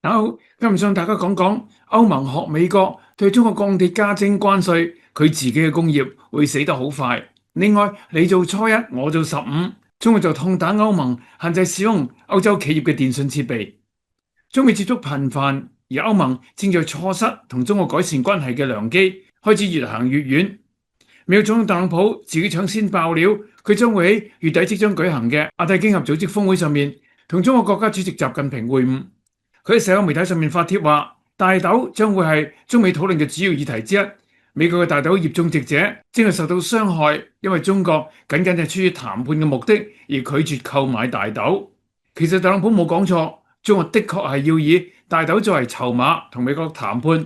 好，今日想大家講講歐盟學美國對中國鋼鐵加徵關稅，佢自己嘅工業會死得好快。另外，你做初一，我做15，中國就痛打歐盟，限制使用歐洲企業嘅電信設備。中美接觸頻繁，而歐盟正在錯失同中國改善關係嘅良機，開始越行越遠。美國總統特朗普自己搶先爆料，佢將會喺月底即將舉行嘅亞太經合組織峰會上面同中國國家主席習近平會晤。佢喺社交媒體上面發帖話，大豆將會係中美討論嘅主要議題之一。美國嘅大豆業種植者正係受到傷害，因為中國僅僅係出於談判嘅目的而拒絕購買大豆。其實特朗普冇講錯，中國的確係要以大豆作為籌碼同美國談判。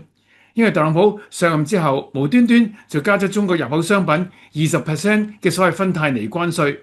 因為特朗普上任之後無端端就加咗中國入口商品20%嘅所謂芬太尼關稅。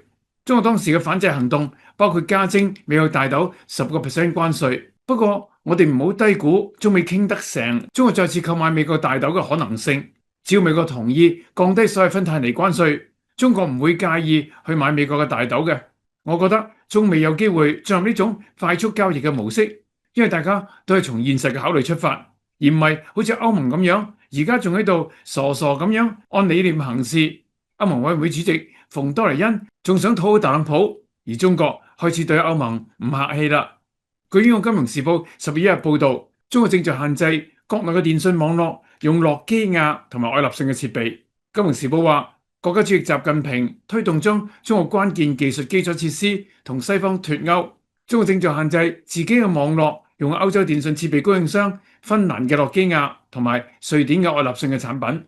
中國當時嘅反制行動包括加徵美國大豆10%關稅。不過我哋唔好低估中美傾得成，中國再次購買美國大豆嘅可能性。只要美國同意降低所謂芬太尼關稅，中國唔會介意去買美國嘅大豆嘅。我覺得中美有機會進入呢種快速交易嘅模式，因為大家都係從現實嘅考慮出發，而唔係好似歐盟咁樣，而家仲喺度傻傻咁樣按理念行事。歐盟委員會主席馮多萊恩仲想討好特朗普，而中國開始對歐盟唔客氣啦。據英國金融時報11日報道，中國正在限制國內嘅電信網絡用諾基亞同埋愛立信嘅設備。金融時報話，國家主席習近平推動將中國關鍵技術基礎設施同西方脫鈎，中國正在限制自己嘅網絡用歐洲電信設備供應商芬蘭嘅諾基亞同埋瑞典嘅愛立信嘅產品。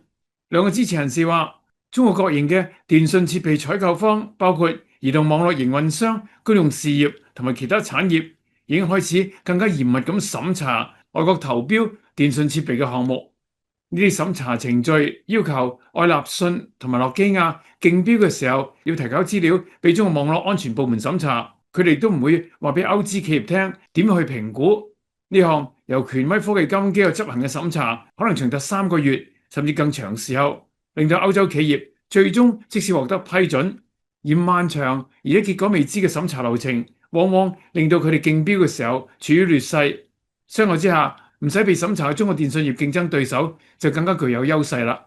兩個支持人士話，中國國營嘅電信設備採購方包括移動網絡營運商、公用事業同埋其他產業，已經開始更加嚴密咁審查外國投標電信設備嘅項目。呢啲審查程序要求愛立信同埋諾基亞競標嘅時候要提交資料俾中國網絡安全部門審查，佢哋都唔會話俾歐資企業聽點去評估。呢項由權威科技監管機構執行嘅審查可能長達3個月甚至更長時候，令到歐洲企業最終即使獲得批准，而漫長而且結果未知嘅審查流程往往令到佢哋競標嘅時候處於劣勢。相較之下，唔使被審查嘅中國電信業競爭對手就更加具有優勢啦。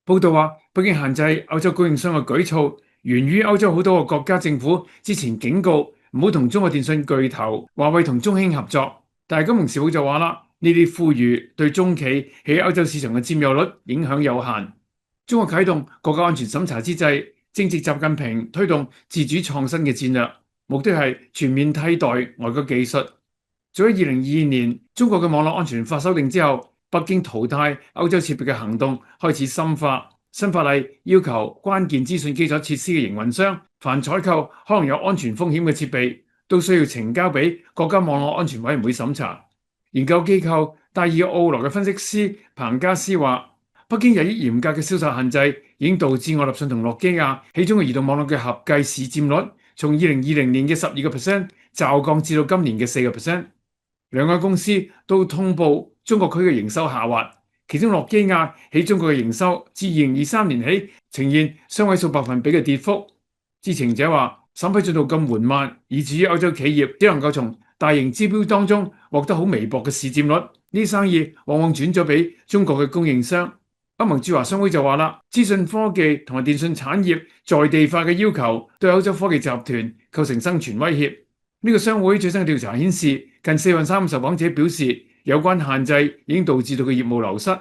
報道話，北京限制歐洲供應商嘅舉措源於歐洲好多個國家政府之前警告唔好同中國電信巨頭華為同中興合作，但係金融時報就話啦，呢啲呼籲對中企喺歐洲市場嘅佔有率影響有限。中國啟動國家安全審查之際，正值習近平推動自主創新嘅戰略，目的係全面替代外國技術。早喺2022年，中國嘅網絡安全法修訂之後，北京淘汰歐洲設備嘅行動開始深化。新法例要求關鍵資訊基礎設施嘅營運商，凡採購可能有安全風險嘅設備，都需要呈交俾國家網絡安全委員會審查。研究機構戴爾奧羅嘅分析師彭加斯話，北京由於嚴格嘅銷售限制，已經導致愛立信同諾基亞喺中國移動網絡嘅合計市佔率，從2020年嘅12%驟降至到今年嘅4%。兩間公司都通報中國區嘅營收下滑，其中諾基亞喺中國嘅營收自2023年起呈現雙位數百分比嘅跌幅。知情者話，審批進度咁緩慢，以至於歐洲企業只能夠從大型招標當中獲得好微薄嘅市佔率，呢啲生意往往轉咗俾中國嘅供應商。歐盟駐華商會就話啦，資訊科技同埋電信產業在地化嘅要求對歐洲科技集團構成生存威脅。呢個商會最新嘅調查顯示，近4分3嘅受訪者表示，有關限制已經導致到佢業務流失。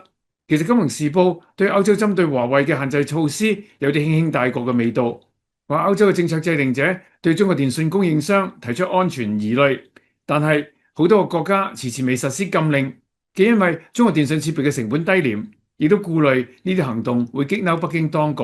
其實金融時報對歐洲針對華為嘅限制措施有啲輕輕帶過嘅味道，話歐洲嘅政策制定者對中國電信供應商提出安全疑慮，但係好多個國家遲遲未實施禁令，既因為中國電信設備嘅成本低廉，亦都顧慮呢啲行動會激嬲北京當局。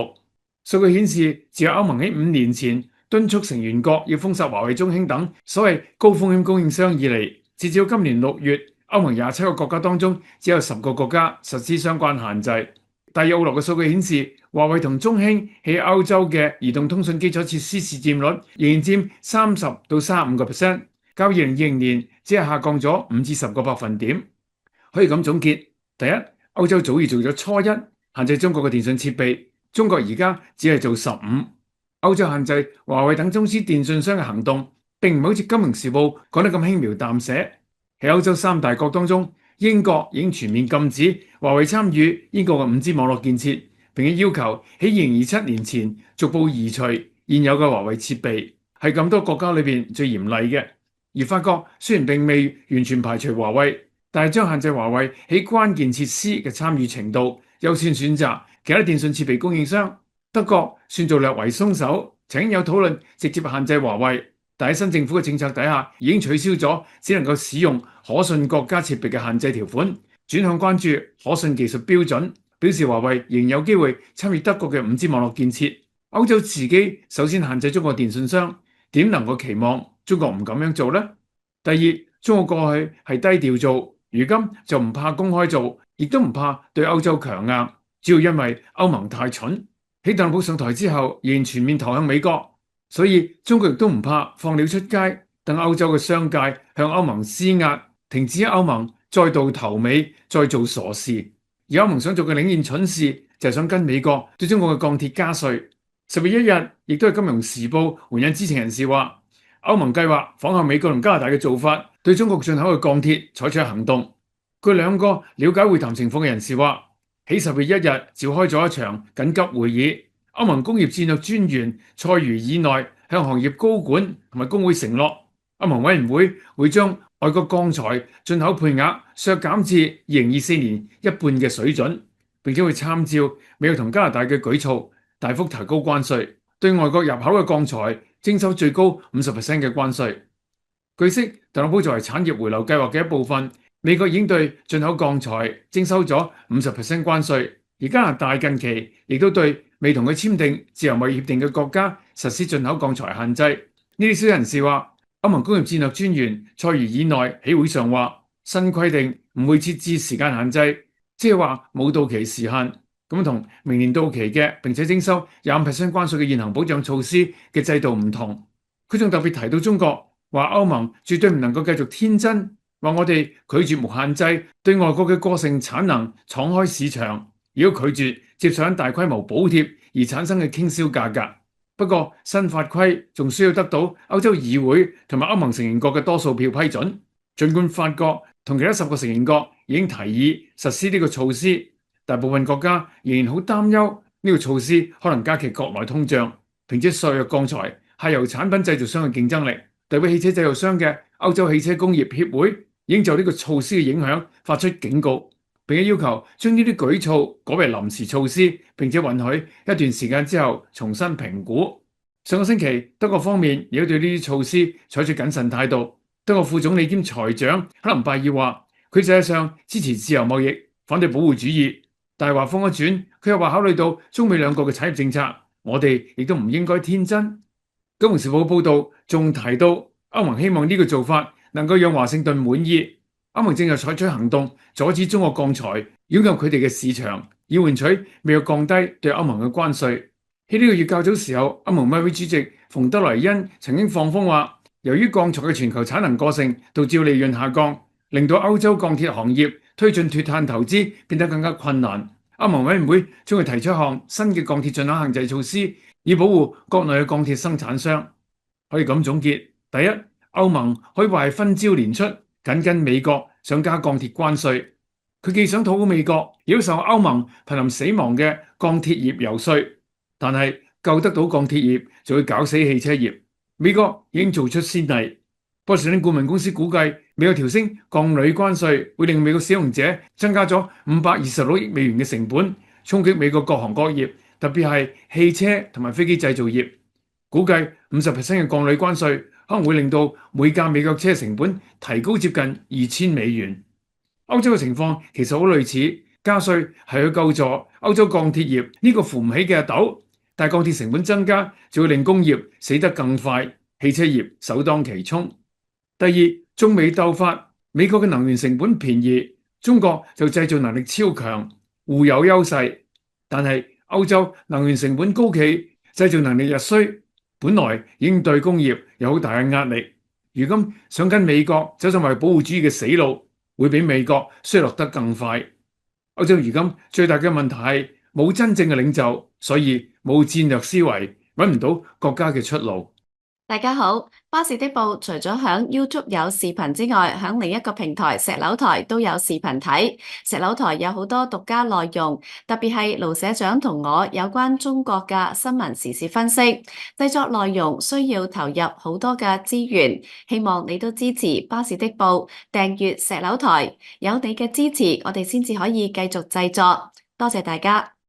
數據顯示，自歐盟喺5年前敦促成員國要封殺華為、中興等所謂高風險供應商以嚟，截至到今年6月，歐盟27個國家當中只有10個國家實施相關限制。戴爾奧羅嘅數據顯示，華為同中興喺歐洲嘅移動通訊基礎設施市佔率仍然佔30到35%，較2020年只係下降咗5至10個百分點。可以咁總結：第一，歐洲早已做咗初一，限制中國嘅電信設備，中國而家只係做15。歐洲限制華為等中資電信商嘅行動，並唔係好似《金融時報》講得咁輕描淡寫。喺歐洲三大國當中，英國已經全面禁止華為參與英國嘅 5G 網絡建設，並且要求喺2027年前逐步移除現有嘅華為設備，係咁多國家裏邊最嚴厲嘅。而法國雖然並未完全排除華為，但係將限制華為喺關鍵設施嘅參與程度，優先選擇其他電信設備供應商。德國算做略為鬆手，曾經有討論直接限制華為，但喺新政府嘅政策底下，已經取消咗只能夠使用可信國家設備嘅限制條款，轉向關注可信技術標準，表示華為仍有機會參與德國嘅 5G 網絡建設。歐洲自己首先限制中國電信商，點能夠期望中國唔咁樣做呢？第二，中國過去係低調做，如今就唔怕公開做，亦都唔怕對歐洲強硬，主要因為歐盟太蠢。喺特朗普上台之後，仍然全面投向美國，所以中國亦都唔怕放料出街，等歐洲嘅商界向歐盟施壓，停止歐盟再度頭尾，再做傻事。而歐盟想做嘅另一件蠢事，就係想跟美國對中國嘅鋼鐵加稅。10月1日，亦都係《金融時報》援引知情人士話，歐盟計劃仿效美國同加拿大嘅做法，對中國進口嘅鋼鐵採取行動。據兩個了解會談情況嘅人士話，喺10月1日召開咗一場緊急會議，歐盟工業戰略專員塞茹爾內向行業高管同埋工會承諾，歐盟委員會會將外國鋼材進口配額削減至2024年一半嘅水準，並且會參照美國同加拿大嘅舉措，大幅提高關稅，對外國入口嘅鋼材徵收最高50% 嘅關稅。據悉，特朗普作為產業回流計劃嘅一部分，美國已經對進口鋼材徵收咗50% 關稅，而加拿大近期亦都對未同佢簽訂自由貿易協定嘅國家實施進口鋼材限制。呢啲消息人士話，歐盟工業戰略專員塞茹爾內喺會上話，新規定唔會設置時間限制，即係話冇到期時限，咁同明年到期嘅並且徵收25% 關稅嘅現行保障措施嘅制度唔同。佢仲特別提到中國，話歐盟絕對唔能夠繼續天真，話我哋拒絕無限制對外國嘅過剩產能敞開市場，如果拒絕接受大規模補貼而產生嘅傾銷價格。不過新法規仲需要得到歐洲議會同埋歐盟成員國嘅多數票批准。儘管法國同其他10個成員國已經提議實施呢個措施，大部分國家仍然好擔憂呢個措施可能加劇國內通脹，並且削弱鋼材下游產品製造商嘅競爭力。代表汽車製造商嘅歐洲汽車工業協會已經就呢個措施嘅影響發出警告，並且要求將呢啲舉措改為臨時措施，並且允許一段時間之後重新評估。上個星期，德國方面亦都對呢啲措施採取謹慎態度。德國副總理兼財長克林拜爾話，佢實際上支持自由貿易，反對保護主義。但係話風一轉，佢又話考慮到中美兩國嘅產業政策，我哋亦都唔應該天真。《金融時報》報導仲提到，歐盟希望呢個做法能夠讓華盛頓滿意。歐盟正在採取行動，阻止中國鋼材湧入佢哋嘅市場，以換取美國降低對歐盟嘅關稅。喺呢個月較早時候，歐盟委員會主席馮德萊恩曾經放風話，由於鋼材嘅全球產能過剩，導致利潤下降，令到歐洲鋼鐵行業推進脫碳投資變得更加困難。歐盟委員會將會提出一項新嘅鋼鐵進口限制措施，以保護國內嘅鋼鐵生產商。可以咁總結：第一，歐盟可以話係分招連出，緊跟美國想加鋼鐵關稅。佢既想討好美國，亦都受歐盟瀕臨死亡嘅鋼鐵業游說。但係救得到鋼鐵業，就會搞死汽車業。美國已經做出先例。波士頓顧問公司估計，美國調升鋼鋁關稅會令美國使用者增加咗526億美元嘅成本，衝擊美國各行各業，特別係汽車同埋飛機製造業。估計50% 嘅鋼鋁關稅可能會令到每架美國車成本提高接近2000美元。歐洲嘅情況其實好類似，加稅係去救助歐洲鋼鐵業呢個扶唔起嘅阿斗，但鋼鐵成本增加就會令工業死得更快，汽車業首當其衝。第二，中美鬥法，美國嘅能源成本便宜，中國就製造能力超強，互有優勢。但係歐洲能源成本高企，製造能力日衰，本來已經對工業有好大嘅壓力，如今想跟美國走上為保護主義嘅死路，會比美國衰落得更快。歐洲如今最大嘅問題係冇真正嘅領袖，所以冇戰略思維，揾唔到國家嘅出路。大家好，巴士的報除咗響 YouTube 有視頻之外，響另一個平台石榴台都有視頻睇。石榴台有好多獨家內容，特別係盧社長同我有關中國嘅新聞時事分析。製作內容需要投入好多嘅資源，希望你都支持巴士的報，訂閱石榴台。有你嘅支持，我哋先至可以繼續製作。多謝大家。